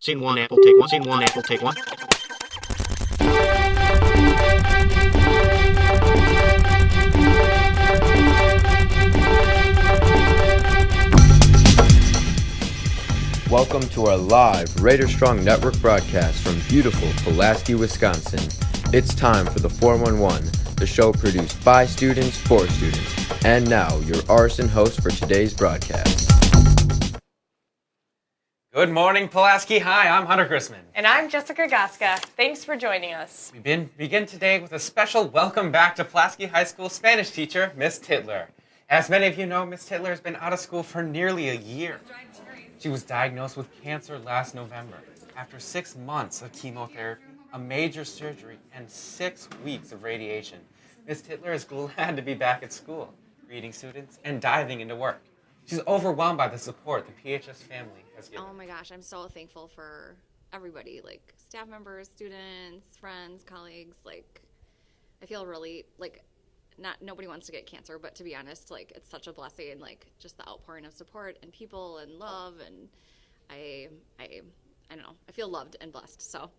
Scene one, apple, take one. Scene one, apple, take one. Welcome to our live Raider Strong Network broadcast from beautiful Pulaski, Wisconsin. It's time for the 411, the show produced by students for students. And now, your arson host for today's broadcast. Good morning, Pulaski. Hi, I'm Hunter Chrisman. And I'm Jessica Gaska. Thanks for joining us. We begin today with a special welcome back to Pulaski High School Spanish teacher, Miss Titler. As many of you know, Miss Titler has been out of school for nearly a year. She was diagnosed with cancer last November after 6 months of chemotherapy, a major surgery, and 6 weeks of radiation. Miss Titler is glad to be back at school, greeting students and diving into work. She's overwhelmed by the support the PHS family has given. Oh my gosh, I'm so thankful for everybody, like staff members, students, friends, colleagues. Like, I feel really nobody wants to get cancer, but to be honest, like, it's such a blessing, like, just the outpouring of support and people and love, and I don't know, I feel loved and blessed. So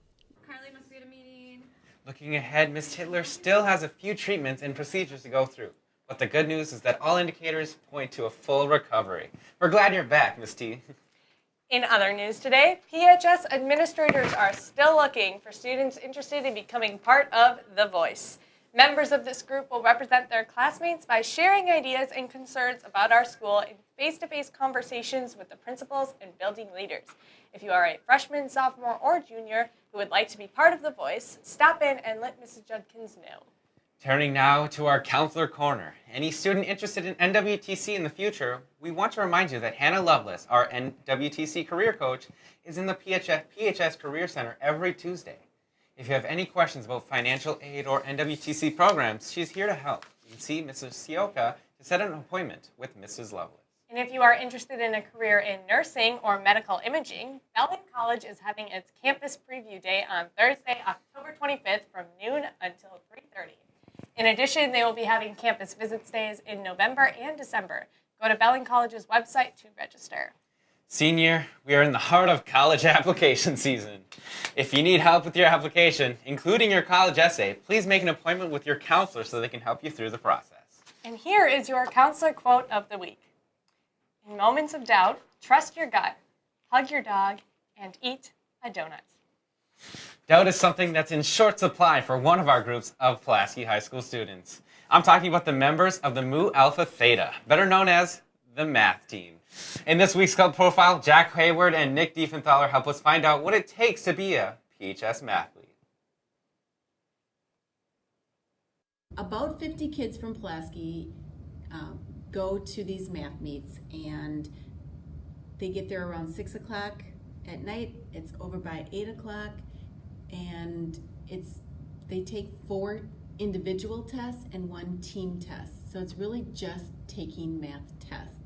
Carly must be at a meeting. Looking ahead, Miss Titler still has a few treatments and procedures to go through. But the good news is that all indicators point to a full recovery. We're glad you're back, Miss T. In other news today, PHS administrators are still looking for students interested in becoming part of The Voice. Members of this group will represent their classmates by sharing ideas and concerns about our school in face-to-face conversations with the principals and building leaders. If you are a freshman, sophomore, or junior who would like to be part of The Voice, stop in and let Mrs. Judkins know. Turning now to our Counselor Corner. Any student interested in NWTC in the future, we want to remind you that Hannah Lovelace, our NWTC career coach, is in the PHS Career Center every Tuesday. If you have any questions about financial aid or NWTC programs, she's here to help. You can see Mrs. Sioka to set an appointment with Mrs. Lovelace. And if you are interested in a career in nursing or medical imaging, Bellin College is having its campus preview day on Thursday, October 25th from noon until 3:30. In addition, they will be having campus visits days in November and December. Go to Bellin College's website to register. Senior, we are in the heart of college application season. If you need help with your application, including your college essay, please make an appointment with your counselor so they can help you through the process. And here is your counselor quote of the week. In moments of doubt, trust your gut, hug your dog, and eat a donut. Doubt is something that's in short supply for one of our groups of Pulaski High School students. I'm talking about the members of the Mu Alpha Theta, better known as the math team. In this week's club profile, Jack Hayward and Nick Diefenthaler help us find out what it takes to be a PHS mathlete. About 50 kids from Pulaski go to these math meets, and they get there around 6 o'clock at night. It's over by 8 o'clock, and they take 4 individual tests and 1 team test. So it's really just taking math tests.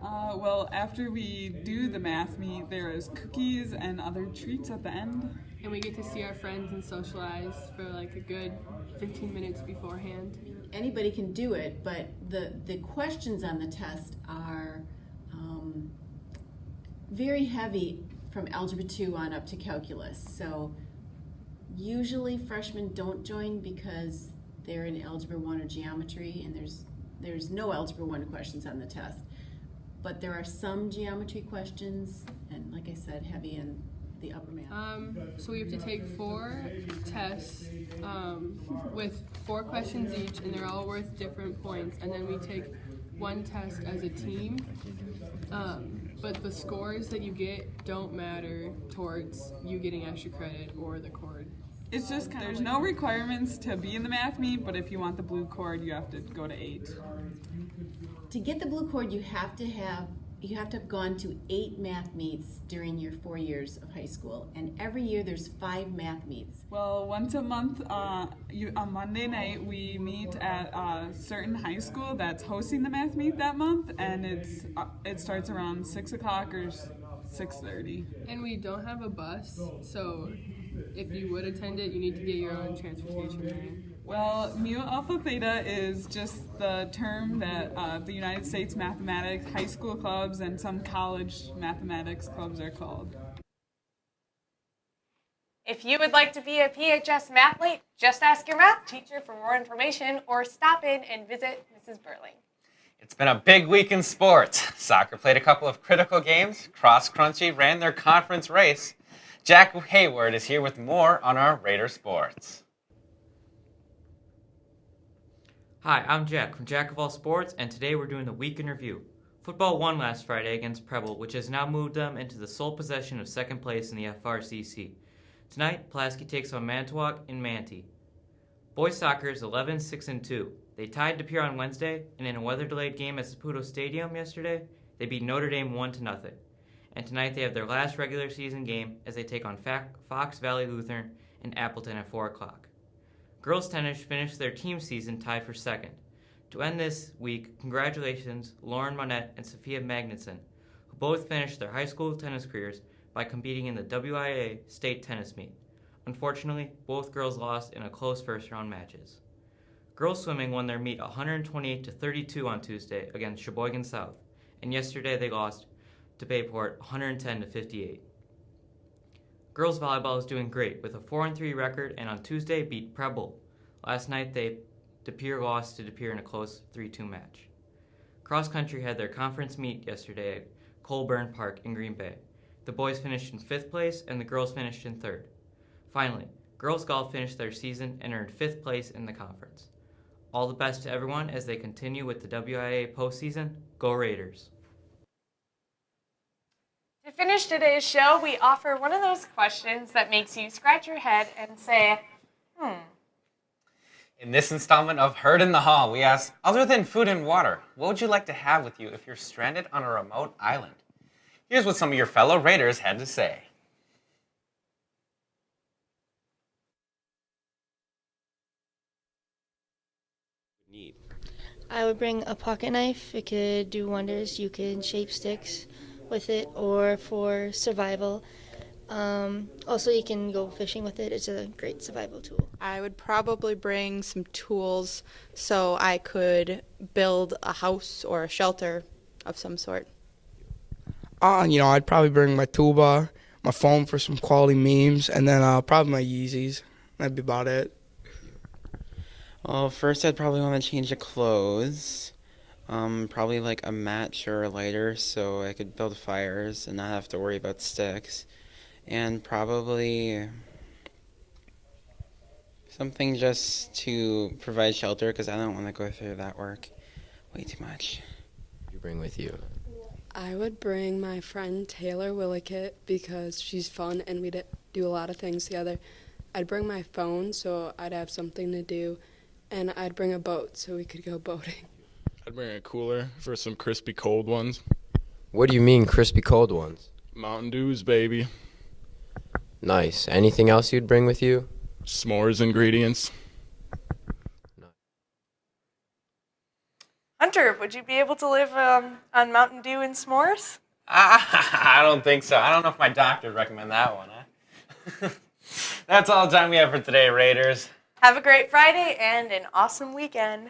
Well, after we do the math meet, there is cookies and other treats at the end. And we get to see our friends and socialize for like a good 15 minutes beforehand. Anybody can do it, but the questions on the test are very heavy from Algebra 2 on up to Calculus. So usually freshmen don't join because they're in Algebra 1 or Geometry, and there's no Algebra 1 questions on the test. But there are some geometry questions, and like I said, heavy in the upper math. So we have to take 4 tests with 4 questions each, and they're all worth different points. And then we take 1 test as a team. But the scores that you get don't matter towards you getting extra credit or the cord. It's just there's no requirements to be in the math meet, but if you want the blue cord, you have to go to 8. To get the blue cord, you have to have gone to 8 math meets during your 4 years of high school, and every year there's 5 math meets. Well, once a month, on Monday night, we meet at a certain high school that's hosting the math meet that month, and it starts around 6 o'clock or 6:30. And we don't have a bus, so if you would attend it, you need to get your own transportation money. Well, Mu Alpha Theta is just the term that the United States mathematics high school clubs and some college mathematics clubs are called. If you would like to be a PHS mathlete, just ask your math teacher for more information or stop in and visit Mrs. Burling. It's been a big week in sports. Soccer played a couple of critical games. Cross Crunchy ran their conference race. Jack Hayward is here with more on our Raider Sports. Hi, I'm Jack from Jack of All Sports, and today we're doing the week in review. Football won last Friday against Preble, which has now moved them into the sole possession of second place in the FRCC. Tonight, Pulaski takes on Manitowoc in Manti. Boys soccer is 11-6-2. They tied De Pere on Wednesday, and in a weather-delayed game at Saputo Stadium yesterday, they beat Notre Dame 1-0. And tonight they have their last regular season game as they take on Fox Valley Lutheran in Appleton at 4 o'clock. Girls tennis finished their team season tied for second. To end this week, congratulations Lauren Monette and Sophia Magnuson, who both finished their high school tennis careers by competing in the WIA state tennis meet. Unfortunately, both girls lost in a close first-round matches. Girls swimming won their meet 128-32 on Tuesday against Sheboygan South, and yesterday they lost to Bayport 110-58. Girls volleyball is doing great with a 4-3 record, and on Tuesday beat Preble. Last night De Pere lost to De Pere in a close 3-2 match. Cross country had their conference meet yesterday at Colburn Park in Green Bay. The boys finished in 5th place and the girls finished in 3rd. Finally, girls golf finished their season and earned 5th place in the conference. All the best to everyone as they continue with the WIA postseason. Go Raiders! To finish today's show, we offer one of those questions that makes you scratch your head and say, In this installment of Heard in the Hall, we ask, other than food and water, what would you like to have with you if you're stranded on a remote island? Here's what some of your fellow Raiders had to say. I would bring a pocket knife. It could do wonders. You can shape sticks with it, or for survival. Also, you can go fishing with it. It's a great survival tool. I would probably bring some tools so I could build a house or a shelter of some sort. I'd probably bring my tuba, my phone for some quality memes, and then probably my Yeezys. That'd be about it. Well, first I'd probably want to change the clothes. Probably like a match or a lighter so I could build fires and not have to worry about sticks. And probably something just to provide shelter because I don't want to go through that work way too much. You bring with you? I would bring my friend Taylor Willikit because she's fun and we'd do a lot of things together. I'd bring my phone so I'd have something to do, and I'd bring a boat so we could go boating. I'd bring a cooler for some crispy cold ones. What do you mean crispy cold ones? Mountain Dews, baby. Nice. Anything else you'd bring with you? S'mores ingredients. Hunter, would you be able to live on Mountain Dew and s'mores? I don't think so. I don't know if my doctor would recommend that one. Huh? That's all the time we have for today, Raiders. Have a great Friday and an awesome weekend.